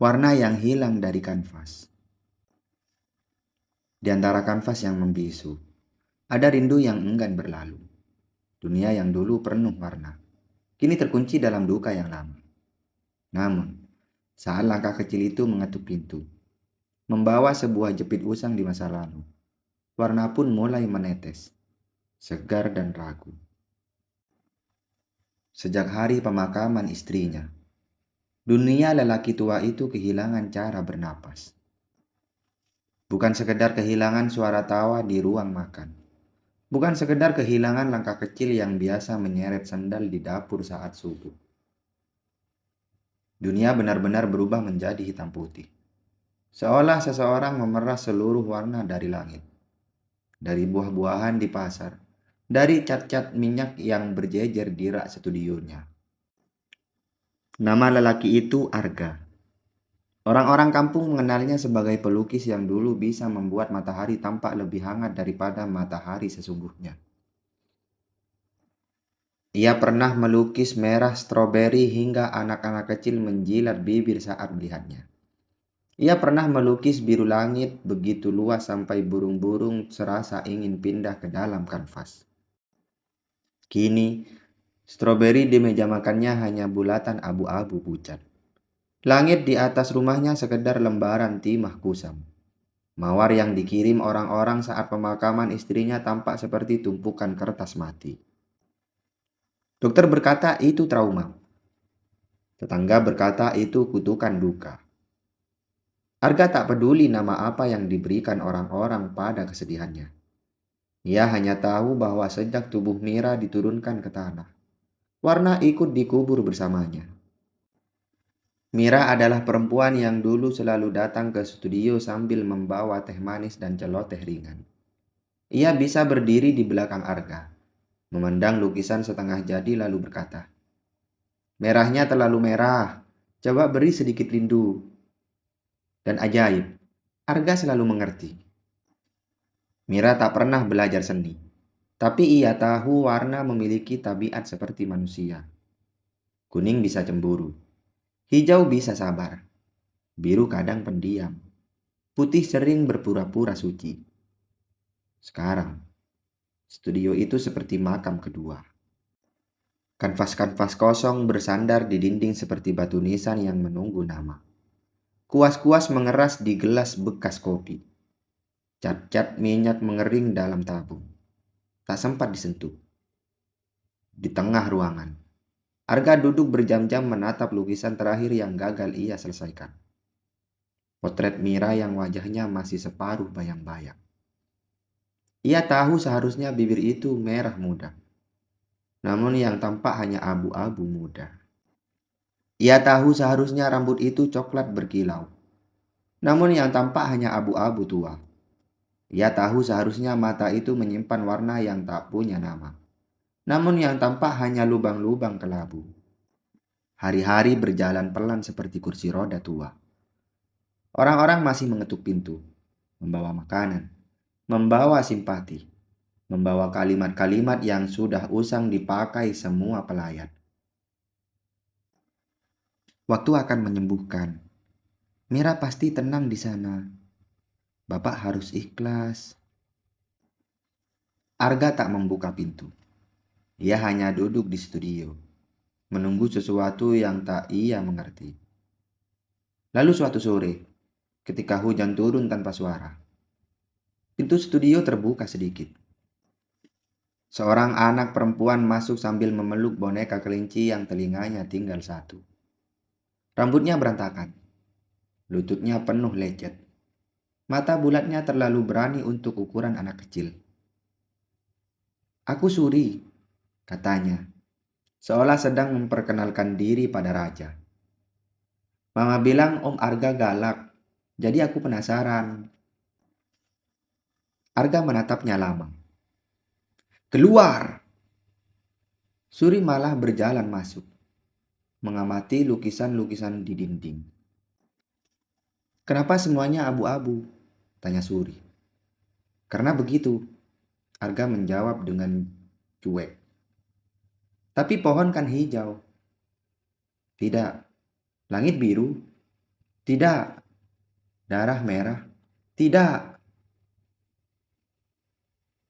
warna yang hilang dari kanvas. Di antara kanvas yang membisu, ada rindu yang enggan berlalu. Dunia yang dulu penuh warna, kini terkunci dalam duka yang lama. Namun, saat langkah kecil itu mengetuk pintu, membawa sebuah jepit usang di masa lalu, warna pun mulai menetes, segar dan ragu. Sejak hari pemakaman istrinya, dunia lelaki tua itu kehilangan cara bernapas. Bukan sekedar kehilangan suara tawa di ruang makan. Bukan sekedar kehilangan langkah kecil yang biasa menyeret sandal di dapur saat subuh. Dunia benar-benar berubah menjadi hitam putih. Seolah seseorang memeras seluruh warna dari langit. Dari buah-buahan di pasar. Dari cat-cat minyak yang berjejer di rak studionya. Nama lelaki itu Arga. Orang-orang kampung mengenalnya sebagai pelukis yang dulu bisa membuat matahari tampak lebih hangat daripada matahari sesungguhnya. Ia pernah melukis merah stroberi hingga anak-anak kecil menjilat bibir saat melihatnya. Ia pernah melukis biru langit begitu luas sampai burung-burung serasa ingin pindah ke dalam kanvas. Kini, stroberi di meja makannya hanya bulatan abu-abu pucat. Langit di atas rumahnya sekedar lembaran timah kusam. Mawar yang dikirim orang-orang saat pemakaman istrinya tampak seperti tumpukan kertas mati. Dokter berkata itu trauma. Tetangga berkata itu kutukan duka. Arga tak peduli nama apa yang diberikan orang-orang pada kesedihannya. Ia hanya tahu bahwa sejak tubuh Mira diturunkan ke tanah, warna ikut dikubur bersamanya. Mira adalah perempuan yang dulu selalu datang ke studio sambil membawa teh manis dan celoteh ringan. Ia bisa berdiri di belakang Arga, memandang lukisan setengah jadi lalu berkata, "Merahnya terlalu merah, coba beri sedikit rindu." Dan ajaib, Arga selalu mengerti. Mira tak pernah belajar seni, tapi ia tahu warna memiliki tabiat seperti manusia. Kuning bisa cemburu, hijau bisa sabar, biru kadang pendiam, putih sering berpura-pura suci. Sekarang, studio itu seperti makam kedua. Kanvas-kanvas kosong bersandar di dinding seperti batu nisan yang menunggu nama. Kuas-kuas mengeras di gelas bekas kopi. Cat-cat minyak mengering dalam tabung. Tak sempat disentuh. Di tengah ruangan, Arga duduk berjam-jam menatap lukisan terakhir yang gagal ia selesaikan. Potret Mira yang wajahnya masih separuh bayang-bayang. Ia tahu seharusnya bibir itu merah muda. Namun yang tampak hanya abu-abu muda. Ia tahu seharusnya rambut itu coklat berkilau. Namun yang tampak hanya abu-abu tua. Ia tahu seharusnya mata itu menyimpan warna yang tak punya nama. Namun yang tampak hanya lubang-lubang kelabu. Hari-hari berjalan pelan seperti kursi roda tua. Orang-orang masih mengetuk pintu, membawa makanan, membawa simpati, membawa kalimat-kalimat yang sudah usang dipakai semua pelayan. Waktu akan menyembuhkan. Mira pasti tenang di sana. Bapak harus ikhlas. Arga tak membuka pintu. Ia hanya duduk di studio, menunggu sesuatu yang tak ia mengerti. Lalu suatu sore, ketika hujan turun tanpa suara, pintu studio terbuka sedikit. Seorang anak perempuan masuk sambil memeluk boneka kelinci yang telinganya tinggal satu. Rambutnya berantakan, lututnya penuh lecet. Mata bulatnya terlalu berani untuk ukuran anak kecil. "Aku Suri," katanya, seolah sedang memperkenalkan diri pada raja. "Mama bilang Om Arga galak, jadi aku penasaran." Arga menatapnya lama. "Keluar!" Suri malah berjalan masuk, mengamati lukisan-lukisan di dinding. "Kenapa semuanya abu-abu?" tanya Suri. "Karena begitu," Arga menjawab dengan cuek. "Tapi pohon kan hijau." "Tidak, langit biru." Tidak, darah merah. Tidak.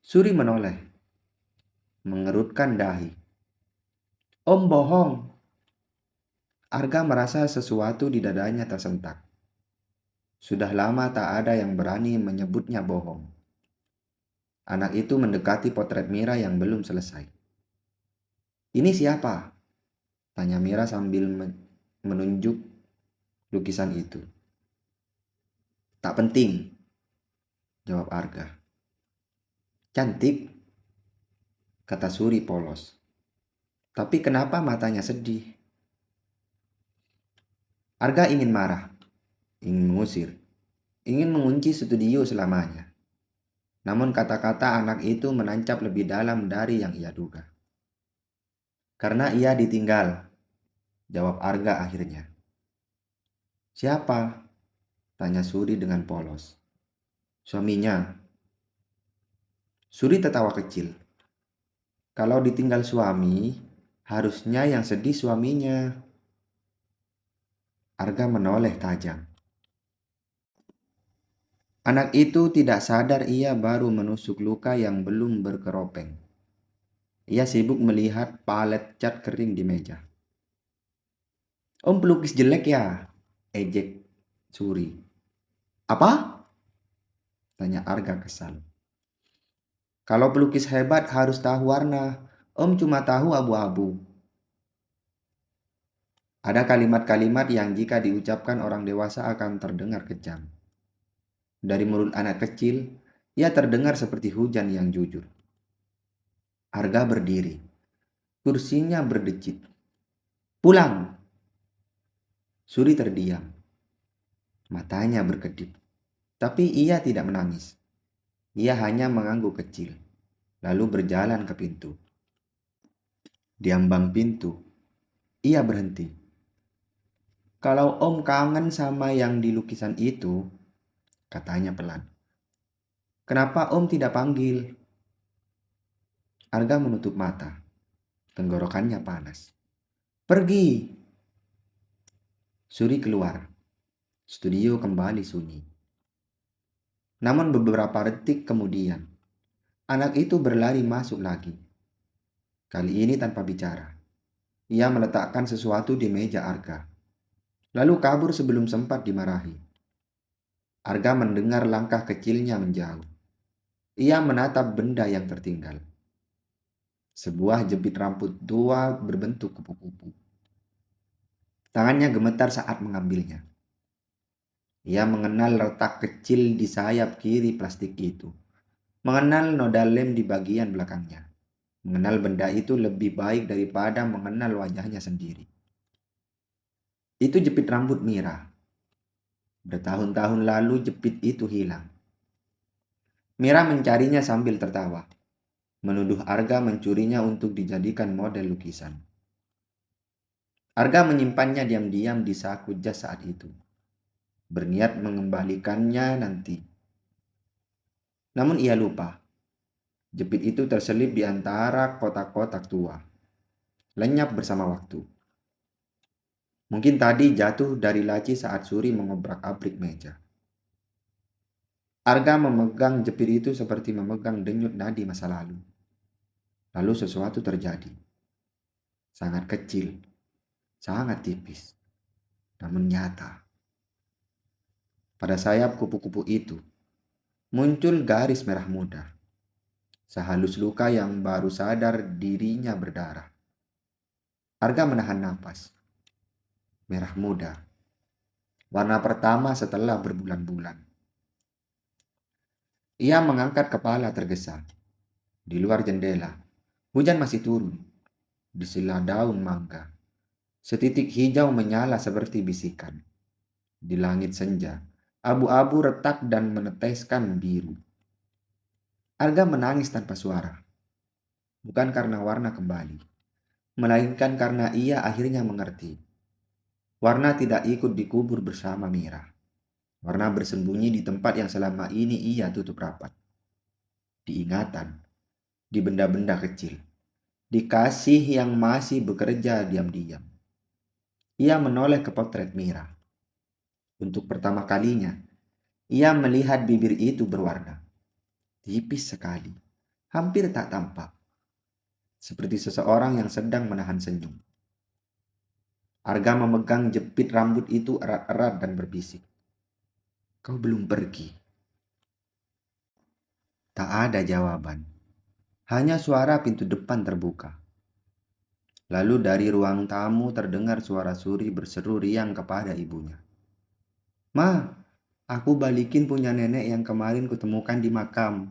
Suri menoleh, mengerutkan dahi. Om bohong. Arga merasa sesuatu di dadanya tersentak. Sudah lama tak ada yang berani menyebutnya bohong. Anak itu mendekati potret Mira yang belum selesai. Ini siapa? Tanya Mira sambil menunjuk lukisan itu. Tak penting, jawab Arga. Cantik, kata Suri polos. Tapi kenapa matanya sedih? Arga ingin marah, ingin mengusir, ingin mengunci studio selamanya. Namun kata-kata anak itu menancap lebih dalam dari yang ia duga. Karena ia ditinggal, jawab Arga akhirnya. Siapa? Tanya Suri dengan polos. Suaminya. Suri tertawa kecil. Kalau ditinggal suami, harusnya yang sedih suaminya. Arga menoleh tajam. Anak itu tidak sadar ia baru menusuk luka yang belum berkeropeng. Ia sibuk melihat palet cat kering di meja. Om pelukis jelek ya? Ejek Suri. Apa? Tanya Arga kesal. Kalau pelukis hebat harus tahu warna. Om cuma tahu abu-abu. Ada kalimat-kalimat yang jika diucapkan orang dewasa akan terdengar kejam. Dari mulut anak kecil, ia terdengar seperti hujan yang jujur. Arga berdiri. Kursinya berdecit. Pulang! Suri terdiam. Matanya berkedip. Tapi ia tidak menangis. Ia hanya mengangguk kecil. Lalu berjalan ke pintu. Di ambang pintu, ia berhenti. Kalau om kangen sama yang di lukisan itu, katanya pelan. Kenapa om tidak panggil? Arga menutup mata. Tenggorokannya panas. Pergi! Suri keluar. Studio kembali sunyi. Namun beberapa detik kemudian, anak itu berlari masuk lagi. Kali ini tanpa bicara. Ia meletakkan sesuatu di meja Arga. Lalu kabur sebelum sempat dimarahi. Arga mendengar langkah kecilnya menjauh. Ia menatap benda yang tertinggal. Sebuah jepit rambut tua berbentuk kupu-kupu. Tangannya gemetar saat mengambilnya. Ia mengenal retak kecil di sayap kiri plastik itu. Mengenal noda lem di bagian belakangnya. Mengenal benda itu lebih baik daripada mengenal wajahnya sendiri. Itu jepit rambut Mira. Bertahun-tahun lalu jepit itu hilang. Mira mencarinya sambil tertawa. Menuduh Arga mencurinya untuk dijadikan model lukisan. Arga menyimpannya diam-diam di saku jas saat itu. Berniat mengembalikannya nanti. Namun ia lupa. Jepit itu terselip di antara kotak-kotak tua. Lenyap bersama waktu. Mungkin tadi jatuh dari laci saat Suri mengobrak-abrik meja. Arga memegang jepit itu seperti memegang denyut nadi masa lalu. Lalu sesuatu terjadi. Sangat kecil, sangat tipis, namun nyata. Pada sayap kupu-kupu itu, muncul garis merah muda. Sehalus luka yang baru sadar dirinya berdarah. Arga menahan napas. Merah muda. Warna pertama setelah berbulan-bulan. Ia mengangkat kepala tergesa. Di luar jendela, hujan masih turun. Di sela daun mangga, setitik hijau menyala seperti bisikan. Di langit senja, abu-abu retak dan meneteskan biru. Arga menangis tanpa suara. Bukan karena warna kembali, melainkan karena ia akhirnya mengerti. Warna tidak ikut dikubur bersama Mira. Warna bersembunyi di tempat yang selama ini ia tutup rapat. Di ingatan, di benda-benda kecil, di kasih yang masih bekerja diam-diam. Ia menoleh ke potret Mira. Untuk pertama kalinya, ia melihat bibir itu berwarna. Tipis sekali, hampir tak tampak. Seperti seseorang yang sedang menahan senyum. Arga memegang jepit rambut itu erat-erat dan berbisik. Kau belum pergi. Tak ada jawaban. Hanya suara pintu depan terbuka. Lalu dari ruang tamu terdengar suara Suri berseru riang kepada ibunya. Ma, aku balikin punya nenek yang kemarin kutemukan di makam.